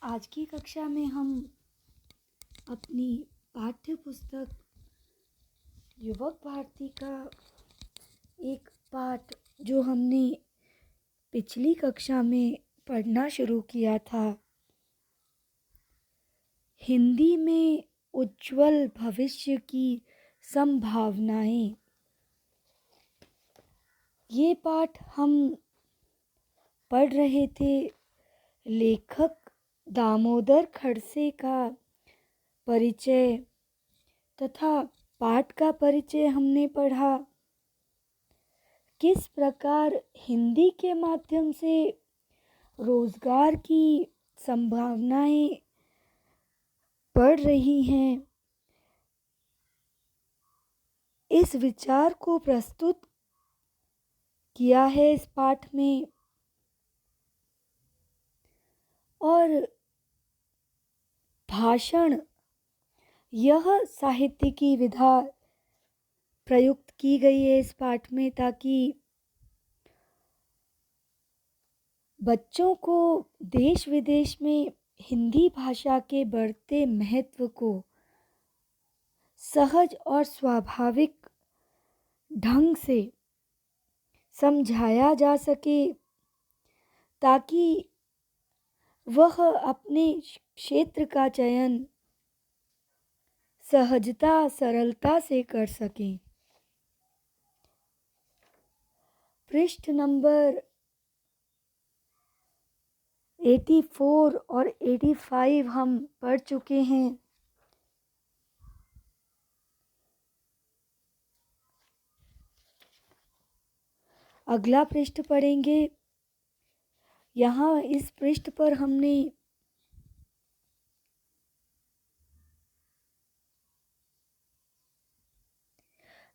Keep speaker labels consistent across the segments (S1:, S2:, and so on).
S1: आज की कक्षा में हम अपनी पाठ्य पुस्तक युवक भारती का एक पाठ जो हमने पिछली कक्षा में पढ़ना शुरू किया था, हिंदी में उज्जवल भविष्य की संभावनाएं, ये पाठ हम पढ़ रहे थे। लेखक दामोदर खड़से का परिचय तथा पाठ का परिचय हमने पढ़ा। किस प्रकार हिंदी के माध्यम से रोजगार की संभावनाएं बढ़ रही हैं, इस विचार को प्रस्तुत किया है इस पाठ में। और भाषण, यह साहित्य की विधा प्रयुक्त की गई है इस पाठ में, ताकि बच्चों को देश विदेश में हिंदी भाषा के बढ़ते महत्व को सहज और स्वाभाविक ढंग से समझाया जा सके, ताकि वह अपने क्षेत्र का चयन सहजता सरलता से कर सकें। पृष्ठ नंबर 84 और 85 हम पढ़ चुके हैं। अगला पृष्ठ पढ़ेंगे। यहाँ इस पृष्ठ पर हमने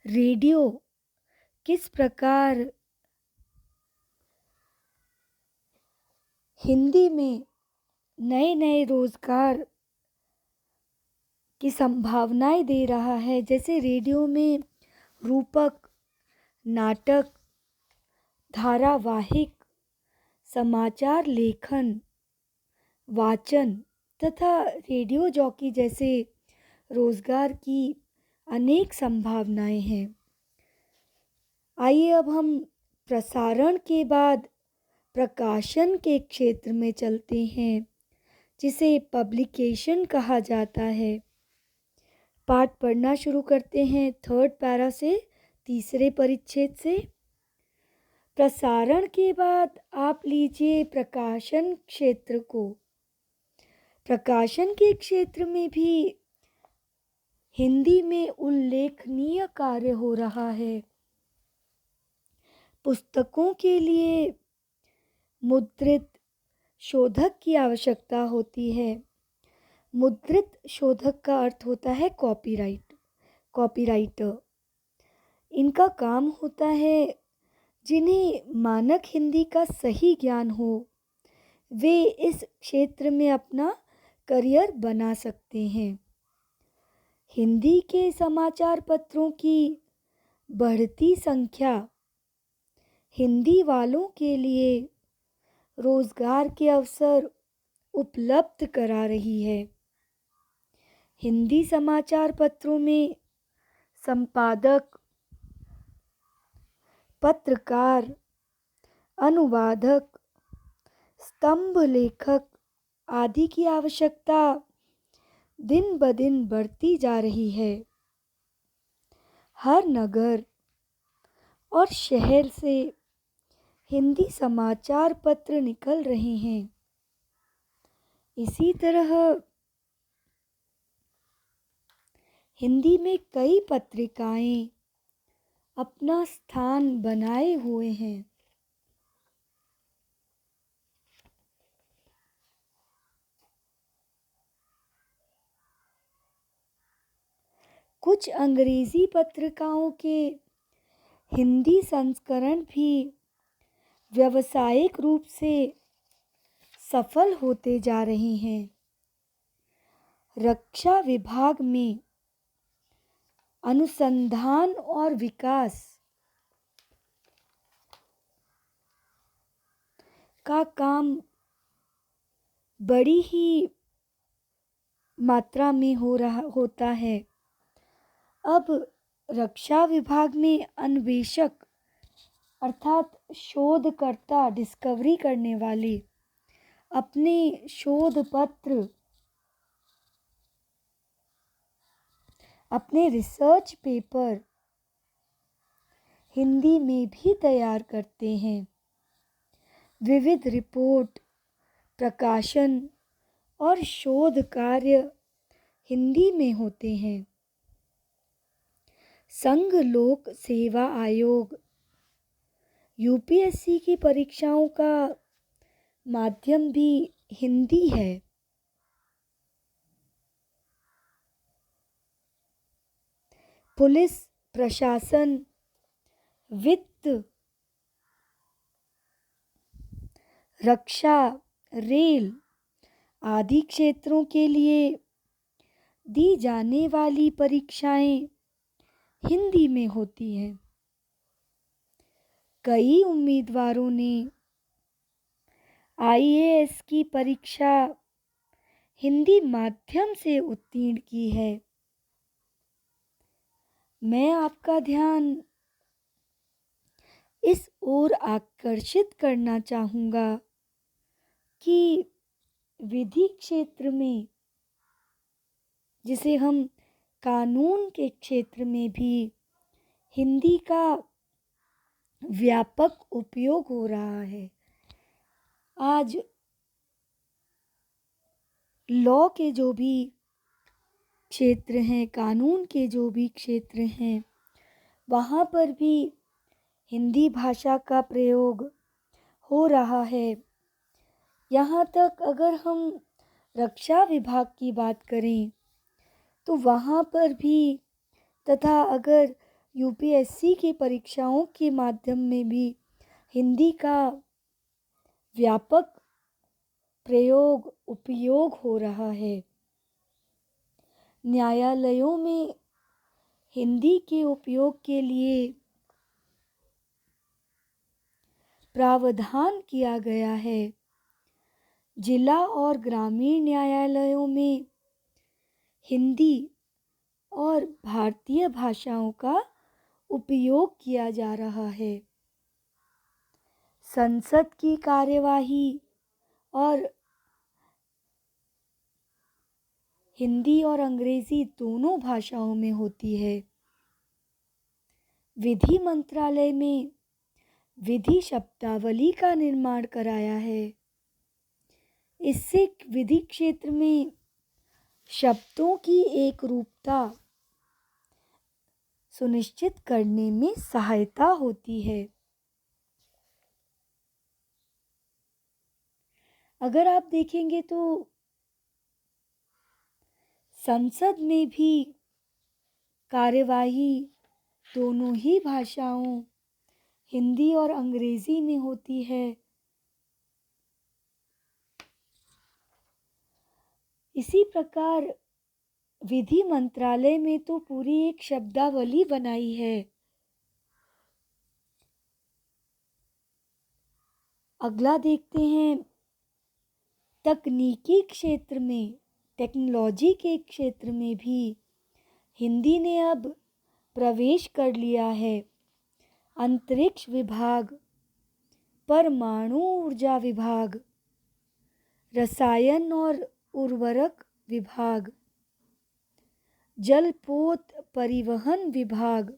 S1: रेडियो किस प्रकार हिंदी में नए नए रोजगार की संभावनाएं दे रहा है। जैसे रेडियो में रूपक, नाटक, धारावाहिक, समाचार लेखन, वाचन तथा रेडियो जॉकी जैसे रोजगार की अनेक संभावनाएं हैं। आइए अब हम प्रसारण के बाद प्रकाशन के क्षेत्र में चलते हैं, जिसे पब्लिकेशन कहा जाता है। पाठ पढ़ना शुरू करते हैं 3rd पैरा से, तीसरे परिच्छेद से। प्रसारण के बाद आप लीजिए प्रकाशन क्षेत्र को। प्रकाशन के क्षेत्र में भी हिंदी में उल्लेखनीय कार्य हो रहा है। पुस्तकों के लिए मुद्रित शोधक की आवश्यकता होती है। मुद्रित शोधक का अर्थ होता है कॉपीराइटर। इनका काम होता है, जिन्हें मानक हिंदी का सही ज्ञान हो, वे इस क्षेत्र में अपना करियर बना सकते हैं। हिंदी के समाचार पत्रों की बढ़ती संख्या हिंदी वालों के लिए रोजगार के अवसर उपलब्ध करा रही है। हिंदी समाचार पत्रों में संपादक, पत्रकार, अनुवादक, स्तंभ लेखक आदि की आवश्यकता दिन ब दिन बढ़ती जा रही है। हर नगर और शहर से हिंदी समाचार पत्र निकल रहे हैं। इसी तरह हिंदी में कई पत्रिकाएं अपना स्थान बनाए हुए हैं। कुछ अंग्रेजी पत्रिकाओं के हिंदी संस्करण भी व्यावसायिक रूप से सफल होते जा रहे हैं। रक्षा विभाग में अनुसंधान और विकास का काम बड़ी ही मात्रा में होता है। अब रक्षा विभाग में अन्वेषक अर्थात शोधकर्ता, डिस्कवरी करने वाले अपने शोध पत्र, अपने रिसर्च पेपर हिंदी में भी तैयार करते हैं। विविध रिपोर्ट, प्रकाशन और शोध कार्य हिंदी में होते हैं। संघ लोक सेवा आयोग यूपीएससी की परीक्षाओं का माध्यम भी हिंदी है। पुलिस प्रशासन, वित्त, रक्षा, रेल आदि क्षेत्रों के लिए दी जाने वाली परीक्षाएं हिंदी में होती हैं। कई उम्मीदवारों ने आईएएस की परीक्षा हिंदी माध्यम से उत्तीर्ण की है। मैं आपका ध्यान इस ओर आकर्षित करना चाहूँगा कि विधि क्षेत्र में, जिसे हम कानून के क्षेत्र में भी हिंदी का व्यापक उपयोग हो रहा है। आज लॉ के जो भी क्षेत्र हैं, कानून के जो भी क्षेत्र हैं, वहाँ पर भी हिंदी भाषा का प्रयोग हो रहा है। यहाँ तक अगर हम रक्षा विभाग की बात करें तो वहाँ पर भी, तथा अगर यूपीएससी की परीक्षाओं के माध्यम में भी हिंदी का व्यापक प्रयोग, उपयोग हो रहा है। न्यायालयों में हिंदी के उपयोग के लिए प्रावधान किया गया है। जिला और ग्रामीण न्यायालयों में हिंदी और भारतीय भाषाओं का उपयोग किया जा रहा है। संसद की कार्यवाही और हिंदी और अंग्रेजी दोनों भाषाओं में होती है। विधि मंत्रालय में विधि शब्दावली का निर्माण कराया है। इससे विधि क्षेत्र में शब्दों की एक रूपता सुनिश्चित करने में सहायता होती है। अगर आप देखेंगे तो संसद में भी कार्यवाही दोनों ही भाषाओं, हिंदी और अंग्रेजी में होती है। इसी प्रकार विधि मंत्रालय में तो पूरी एक शब्दावली बनाई है। अगला देखते हैं, तकनीकी क्षेत्र में, टेक्नोलॉजी के क्षेत्र में भी हिंदी ने अब प्रवेश कर लिया है। अंतरिक्ष विभाग, परमाणु ऊर्जा विभाग, रसायन और उर्वरक विभाग, जलपोत परिवहन विभाग,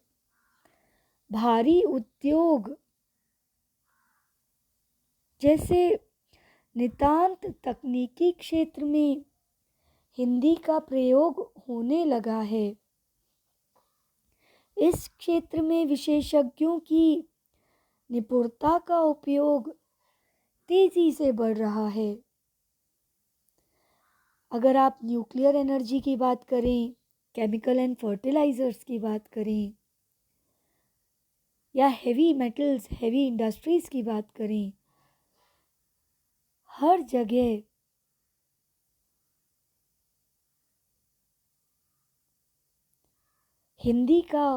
S1: भारी उद्योग जैसे नितांत तकनीकी क्षेत्र में हिंदी का प्रयोग होने लगा है। इस क्षेत्र में विशेषज्ञों की निपुणता का उपयोग तेजी से बढ़ रहा है। अगर आप न्यूक्लियर एनर्जी की बात करें, केमिकल एंड फर्टिलाइजर्स की बात करें, या हेवी मेटल्स, हेवी इंडस्ट्रीज की बात करें, हर जगह हिंदी का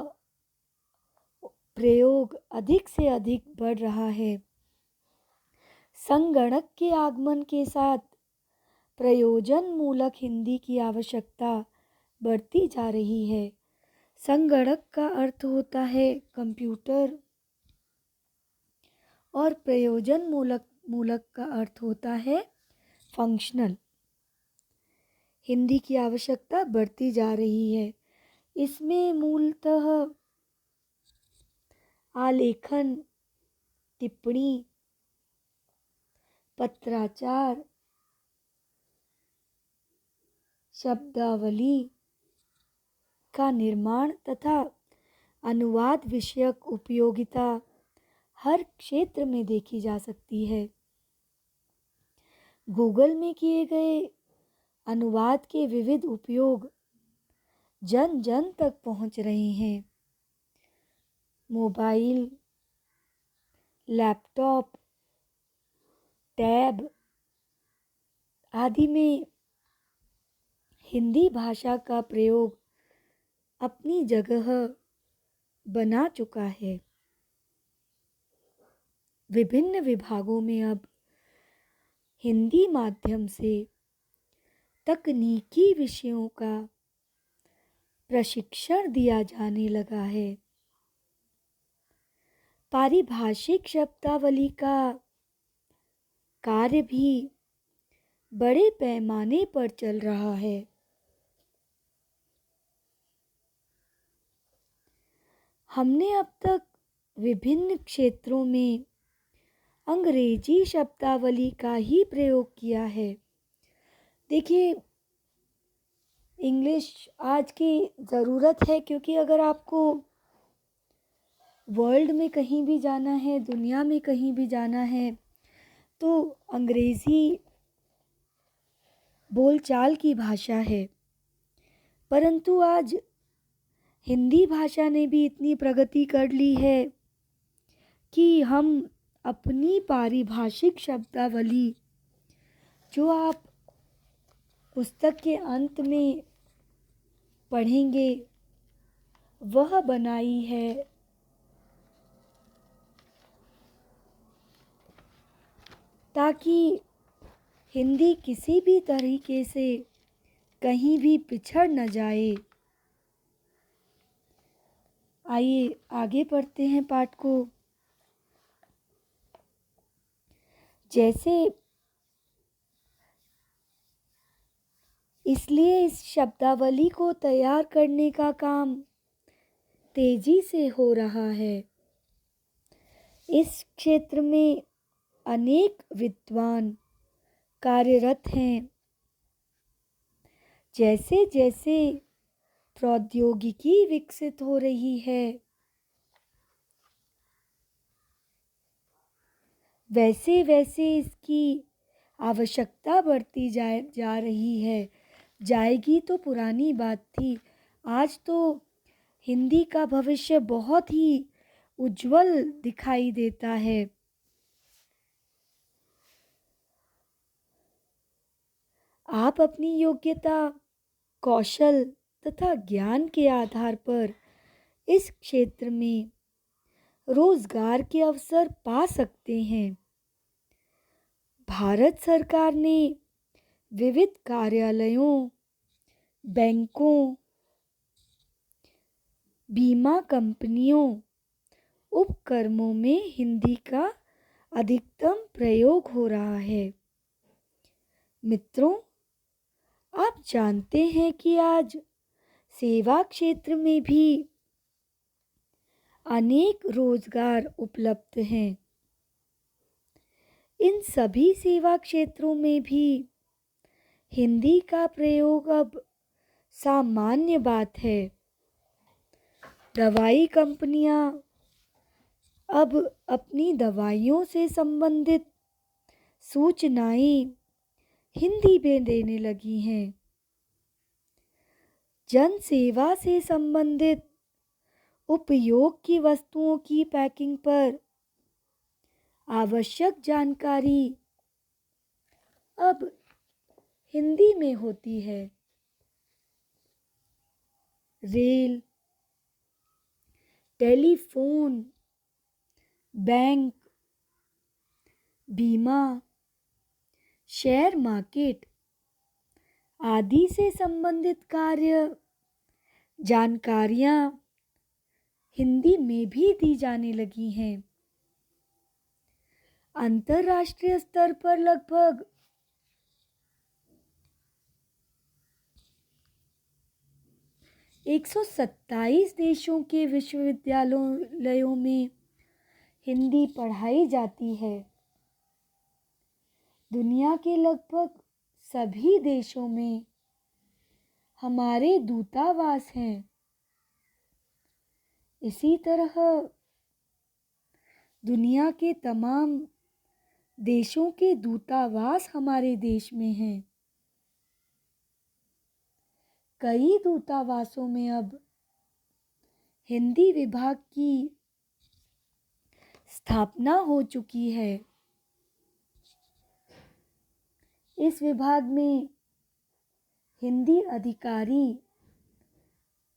S1: प्रयोग अधिक से अधिक बढ़ रहा है। संगणक के आगमन के साथ प्रयोजन मूलक हिंदी की आवश्यकता बढ़ती जा रही है। संगणक का अर्थ होता है कंप्यूटर और प्रयोजन मूलक मूलक का अर्थ होता है फंक्शनल। हिंदी की आवश्यकता बढ़ती जा रही है। इसमें मूलतः आलेखन, टिप्पणी, पत्राचार, शब्दावली का निर्माण तथा अनुवाद विषयक उपयोगिता हर क्षेत्र में देखी जा सकती है। गूगल में किए गए अनुवाद के विविध उपयोग जन जन तक पहुंच रहे हैं। मोबाइल, लैपटॉप, टैब आदि में हिंदी भाषा का प्रयोग अपनी जगह बना चुका है। विभिन्न विभागों में अब हिंदी माध्यम से तकनीकी विषयों का प्रशिक्षण दिया जाने लगा है। पारिभाषिक शब्दावली का कार्य भी बड़े पैमाने पर चल रहा है। हमने अब तक विभिन्न क्षेत्रों में अंग्रेजी शब्दावली का ही प्रयोग किया है। देखिए, इंग्लिश आज की ज़रूरत है, क्योंकि अगर आपको वर्ल्ड में कहीं भी जाना है, दुनिया में कहीं भी जाना है, तो अंग्रेज़ी बोलचाल की भाषा है। परंतु आज हिंदी भाषा ने भी इतनी प्रगति कर ली है कि हम अपनी पारिभाषिक शब्दावली, जो आप पुस्तक के अंत में पढ़ेंगे, वह बनाई है ताकि हिंदी किसी भी तरीके से कहीं भी पिछड़ न जाए। आइए आगे पढ़ते हैं पाठ को। जैसे इसलिए इस शब्दावली को तैयार करने का काम तेजी से हो रहा है। इस क्षेत्र में अनेक विद्वान कार्यरत हैं। जैसे जैसे प्रौद्योगिकी विकसित हो रही है, वैसे वैसे इसकी आवश्यकता बढ़ती जा रही है। जाएगी तो पुरानी बात थी। आज तो हिंदी का भविष्य बहुत ही उज्जवल दिखाई देता है। आप अपनी योग्यता, कौशल तथा ज्ञान के आधार पर इस क्षेत्र में रोजगार के अवसर पा सकते हैं। भारत सरकार ने विविध कार्यालयों, बैंकों, बीमा कंपनियों, उपक्रमों में हिंदी का अधिकतम प्रयोग हो रहा है। मित्रों, आप जानते हैं कि आज सेवा क्षेत्र में भी अनेक रोजगार उपलब्ध हैं। इन सभी सेवा क्षेत्रों में भी हिंदी का प्रयोग अब सामान्य बात है। दवाई कंपनियां अब अपनी दवाइयों से संबंधित सूचनाएं हिंदी में देने लगी हैं। जन सेवा से संबंधित उपयोग की वस्तुओं की पैकिंग पर आवश्यक जानकारी अब हिंदी में होती है। रेल, टेलीफोन, बैंक, बीमा, शेयर मार्केट आदि से संबंधित कार्य जानकारियाँ हिंदी में भी दी जाने लगी हैं। अंतर्राष्ट्रीय स्तर पर लगभग 127 देशों के विश्वविद्यालयों में हिंदी पढ़ाई जाती है। दुनिया के लगभग सभी देशों में हमारे दूतावास हैं। इसी तरह दुनिया के तमाम देशों के दूतावास हमारे देश में हैं। कई दूतावासों में अब हिंदी विभाग की स्थापना हो चुकी है। इस विभाग में हिंदी अधिकारी,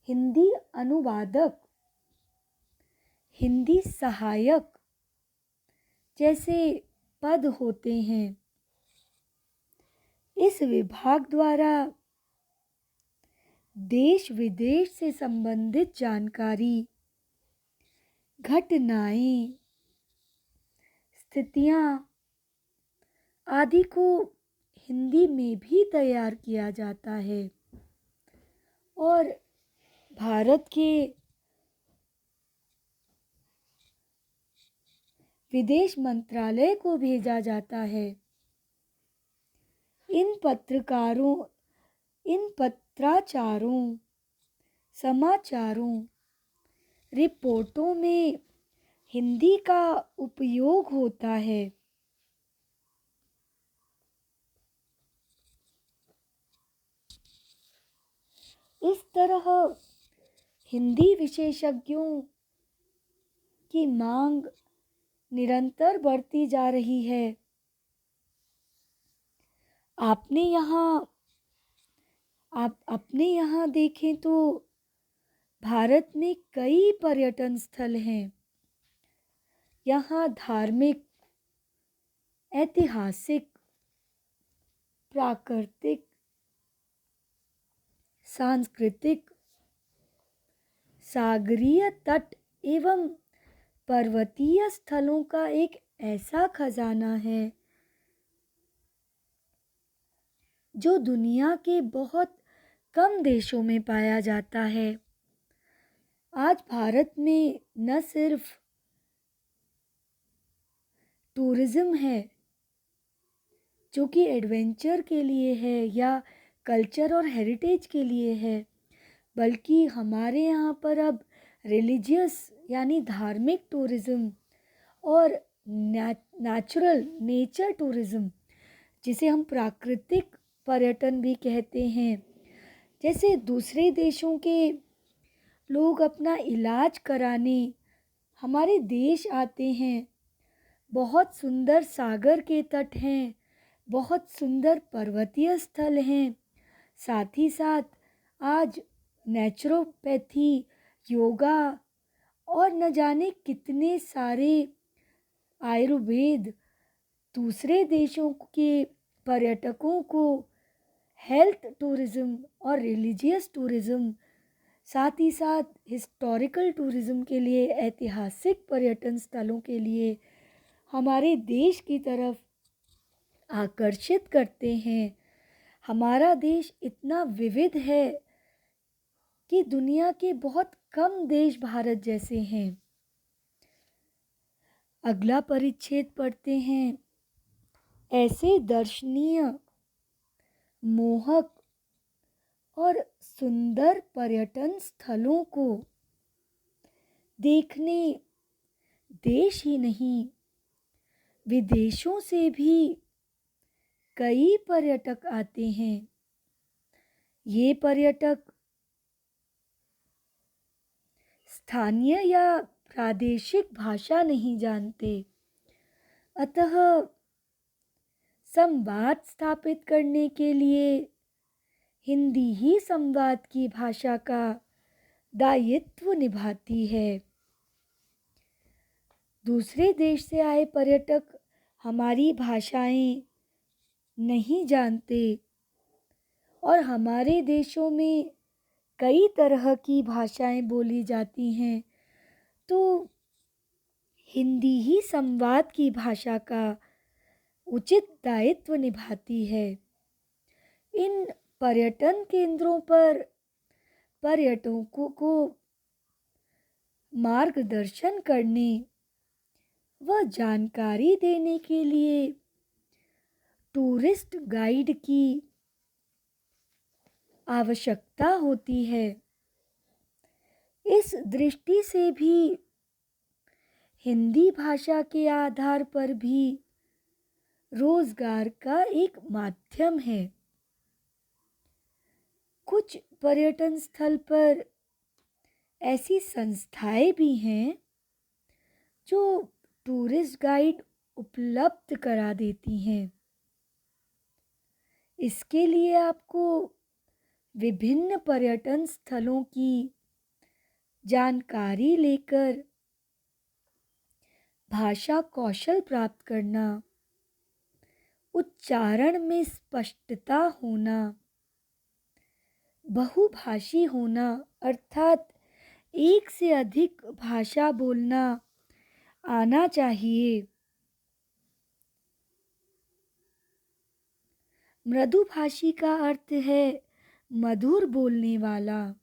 S1: हिंदी अनुवादक, हिंदी सहायक जैसे पद होते हैं। इस विभाग द्वारा देश विदेश से संबंधित जानकारी, घटनाएं, स्थितियां आदि को हिंदी में भी तैयार किया जाता है और भारत के विदेश मंत्रालय को भेजा जाता है। इन पत्राचारों, समाचारों, रिपोर्टों में हिंदी का उपयोग होता है। इस तरह हिंदी विशेषज्ञों की मांग निरंतर बढ़ती जा रही है। आप अपने यहाँ देखें तो भारत में कई पर्यटन स्थल हैं। यहाँ धार्मिक, ऐतिहासिक, प्राकृतिक, सांस्कृतिक, सागरीय तट एवं पर्वतीय स्थलों का एक ऐसा खजाना है जो दुनिया के बहुत कम देशों में पाया जाता है। आज भारत में न सिर्फ टूरिज्म है जो कि एडवेंचर के लिए है या कल्चर और हेरिटेज के लिए है, बल्कि हमारे यहाँ पर अब रिलीजियस यानी धार्मिक टूरिज्म और नेचर टूरिज्म, जिसे हम प्राकृतिक पर्यटन भी कहते हैं, जैसे दूसरे देशों के लोग अपना इलाज कराने हमारे देश आते हैं। बहुत सुंदर सागर के तट हैं, बहुत सुंदर पर्वतीय स्थल हैं। साथ ही साथ आज नेचुरोपैथी, योगा और न जाने कितने सारे आयुर्वेद दूसरे देशों के पर्यटकों को हेल्थ टूरिज्म और रिलीजियस टूरिज्म, साथ ही साथ हिस्टोरिकल टूरिज्म के लिए, ऐतिहासिक पर्यटन स्थलों के लिए हमारे देश की तरफ आकर्षित करते हैं। हमारा देश इतना विविध है कि दुनिया के बहुत कम देश भारत जैसे हैं। अगला परिच्छेद पढ़ते हैं। ऐसे दर्शनीय, मोहक और सुंदर पर्यटन स्थलों को देखने देश ही नहीं, विदेशों से भी कई पर्यटक आते हैं। ये पर्यटक स्थानीय या प्रादेशिक भाषा नहीं जानते, अतः संवाद स्थापित करने के लिए हिंदी ही संवाद की भाषा का दायित्व निभाती है। दूसरे देश से आए पर्यटक हमारी भाषाएं नहीं जानते और हमारे देशों में कई तरह की भाषाएं बोली जाती हैं, तो हिंदी ही संवाद की भाषा का उचित दायित्व निभाती है। इन पर्यटन केंद्रों पर पर्यटकों को मार्गदर्शन करने व जानकारी देने के लिए टूरिस्ट गाइड की आवश्यकता होती है। इस दृष्टि से भी हिंदी भाषा के आधार पर भी रोजगार का एक माध्यम है। कुछ पर्यटन स्थल पर ऐसी संस्थाएं भी हैं जो टूरिस्ट गाइड उपलब्ध करा देती हैं। इसके लिए आपको विभिन्न पर्यटन स्थलों की जानकारी लेकर भाषा कौशल प्राप्त करना, उच्चारण में स्पष्टता होना, बहुभाषी होना अर्थात एक से अधिक भाषा बोलना आना चाहिए। मृदुभाषी का अर्थ है मधुर बोलने वाला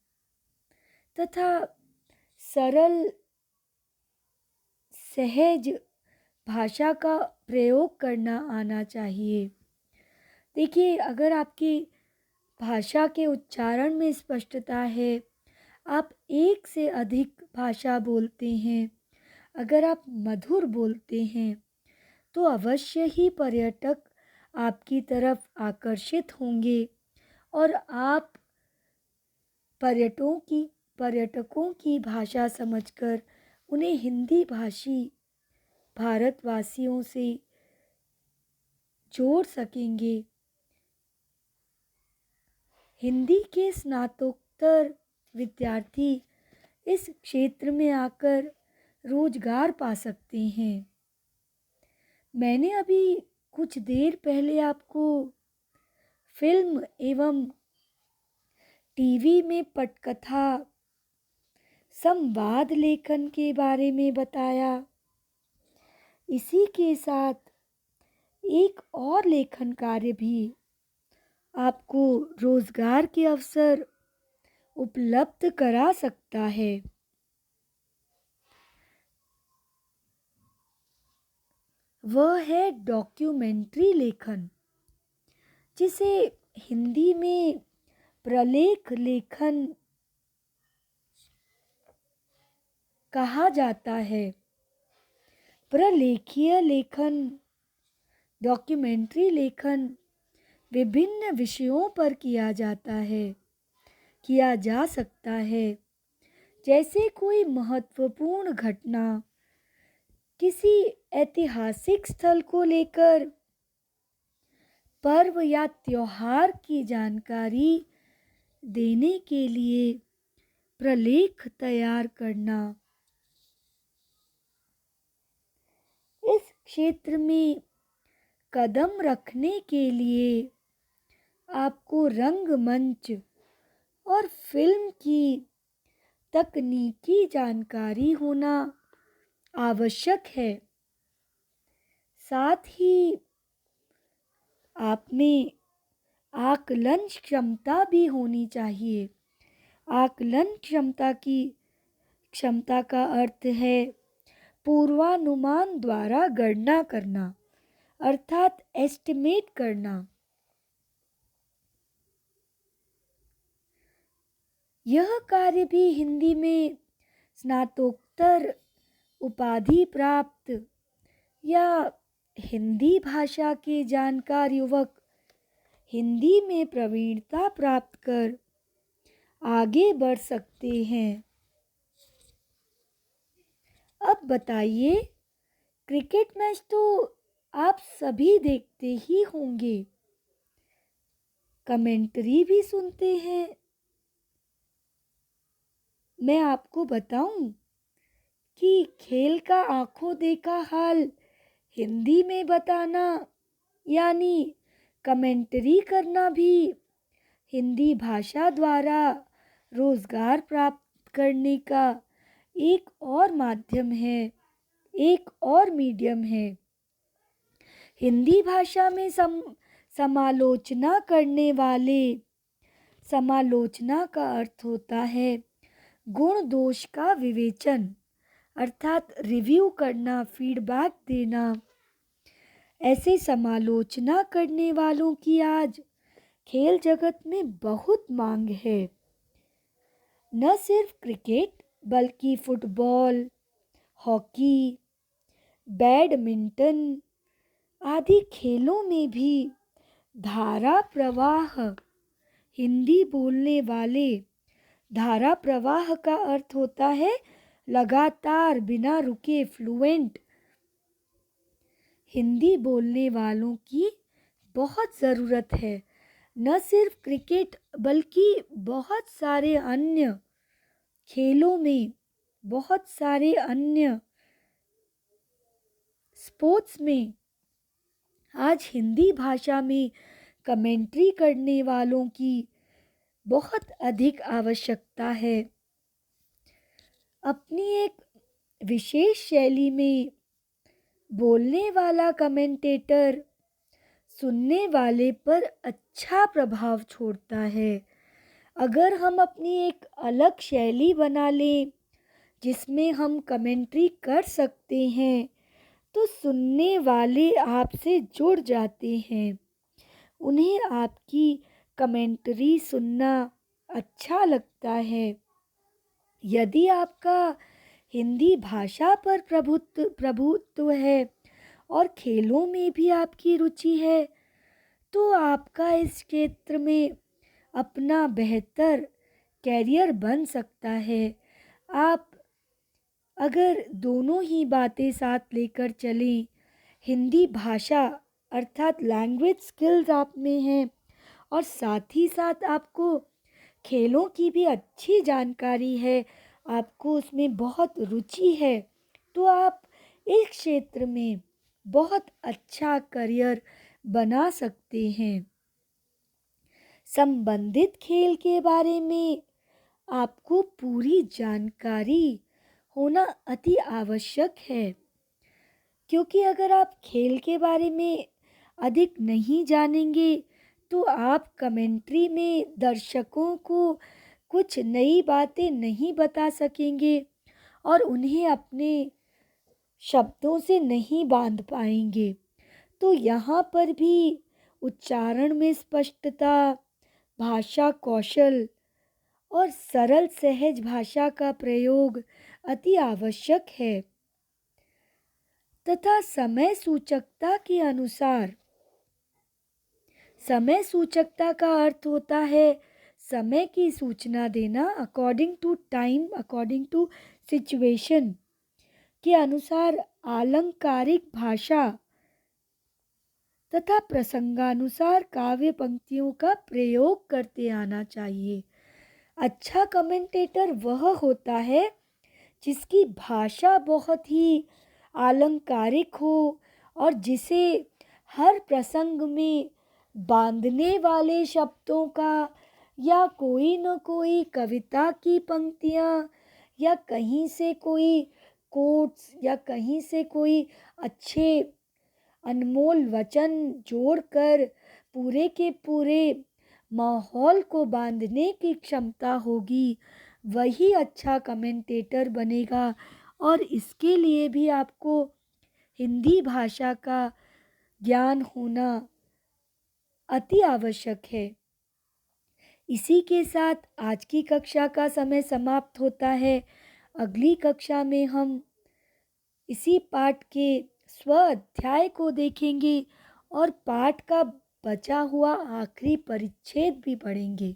S1: तथा सरल सहज भाषा का प्रयोग करना आना चाहिए। देखिए, अगर आपकी भाषा के उच्चारण में स्पष्टता है, आप एक से अधिक भाषा बोलते हैं, अगर आप मधुर बोलते हैं, तो अवश्य ही पर्यटक आपकी तरफ आकर्षित होंगे और आप पर्यटकों की भाषा समझकर उन्हें हिंदी भाषी भारतवासियों से जोड़ सकेंगे। हिंदी के स्नातकोत्तर विद्यार्थी इस क्षेत्र में आकर रोजगार पा सकते हैं। मैंने अभी कुछ देर पहले आपको फिल्म एवं टीवी में पटकथा संवाद लेखन के बारे में बताया। इसी के साथ एक और लेखन कार्य भी आपको रोजगार के अवसर उपलब्ध करा सकता है। वह है डॉक्यूमेंट्री लेखन, जिसे हिंदी में प्रलेख लेखन कहा जाता है। प्रलेखीय लेखन, डॉक्यूमेंट्री लेखन विभिन्न विषयों पर किया जा सकता है। जैसे कोई महत्वपूर्ण घटना, किसी ऐतिहासिक स्थल को लेकर पर्व या त्योहार की जानकारी देने के लिए प्रलेख तैयार करना। इस क्षेत्र में कदम रखने के लिए आपको रंगमंच और फिल्म की तकनीकी जानकारी होना आवश्यक है। साथ ही आप में आकलन क्षमता भी होनी चाहिए। आकलन क्षमता का अर्थ है पूर्वानुमान द्वारा गणना करना अर्थात एस्टिमेट करना। यह कार्य भी हिंदी में स्नातकोत्तर उपाधि प्राप्त या हिंदी भाषा के जानकार युवक हिंदी में प्रवीणता प्राप्त कर आगे बढ़ सकते हैं। अब बताइए, क्रिकेट मैच तो आप सभी देखते ही होंगे, कमेंट्री भी सुनते हैं। मैं आपको बताऊं कि खेल का आंखों देखा हाल हिंदी में बताना यानी कमेंट्री करना भी हिंदी भाषा द्वारा रोजगार प्राप्त करने का एक और माध्यम है, एक और मीडियम है। हिंदी भाषा में समालोचना करने वाले, समालोचना का अर्थ होता है गुण दोष का विवेचन, अर्थात रिव्यू करना, फीडबैक देना। ऐसे समालोचना करने वालों की आज खेल जगत में बहुत मांग है। न सिर्फ क्रिकेट बल्कि फुटबॉल, हॉकी, बैडमिंटन आदि खेलों में भी धारा प्रवाह, हिंदी बोलने वाले, धारा प्रवाह का अर्थ होता है लगातार बिना रुके, फ्लुएंट। हिंदी बोलने वालों की बहुत ज़रूरत है। न सिर्फ क्रिकेट बल्कि बहुत सारे अन्य खेलों में, बहुत सारे अन्य स्पोर्ट्स में आज हिंदी भाषा में कमेंट्री करने वालों की बहुत अधिक आवश्यकता है। अपनी एक विशेष शैली में बोलने वाला कमेंटेटर सुनने वाले पर अच्छा प्रभाव छोड़ता है। अगर हम अपनी एक अलग शैली बना लें जिसमें हम कमेंट्री कर सकते हैं तो सुनने वाले आपसे जुड़ जाते हैं, उन्हें आपकी कमेंट्री सुनना अच्छा लगता है। यदि आपका हिंदी भाषा पर प्रभुत्व है और खेलों में भी आपकी रुचि है तो आपका इस क्षेत्र में अपना बेहतर कैरियर बन सकता है। आप अगर दोनों ही बातें साथ लेकर चलें, हिंदी भाषा अर्थात लैंग्वेज स्किल्स आप में हैं और साथ ही साथ आपको खेलों की भी अच्छी जानकारी है, आपको उसमें बहुत रुचि है, तो आप इस क्षेत्र में बहुत अच्छा करियर बना सकते हैं। संबंधित खेल के बारे में आपको पूरी जानकारी होना अति आवश्यक है, क्योंकि अगर आप खेल के बारे में अधिक नहीं जानेंगे तो आप कमेंट्री में दर्शकों को कुछ नई बातें नहीं बता सकेंगे और उन्हें अपने शब्दों से नहीं बांध पाएंगे। तो यहाँ पर भी उच्चारण में स्पष्टता, भाषा कौशल और सरल सहज भाषा का प्रयोग अति आवश्यक है तथा समय सूचकता के अनुसार, समय सूचकता का अर्थ होता है समय की सूचना देना, according to time, according to situation के अनुसार आलंकारिक भाषा तथा प्रसंगानुसार काव्य पंक्तियों का प्रयोग करते आना चाहिए। अच्छा कमेंटेटर वह होता है जिसकी भाषा बहुत ही आलंकारिक हो और जिसे हर प्रसंग में बांधने वाले शब्दों का या कोई न कोई कविता की पंक्तियाँ या कहीं से कोई कोट्स या कहीं से कोई अच्छे अनमोल वचन जोड़कर पूरे के पूरे माहौल को बांधने की क्षमता होगी, वही अच्छा कमेंटेटर बनेगा। और इसके लिए भी आपको हिंदी भाषा का ज्ञान होना अति आवश्यक है। इसी के साथ आज की कक्षा का समय समाप्त होता है। अगली कक्षा में हम इसी पाठ के स्व अध्याय को देखेंगे और पाठ का बचा हुआ आखिरी परिच्छेद भी पढ़ेंगे।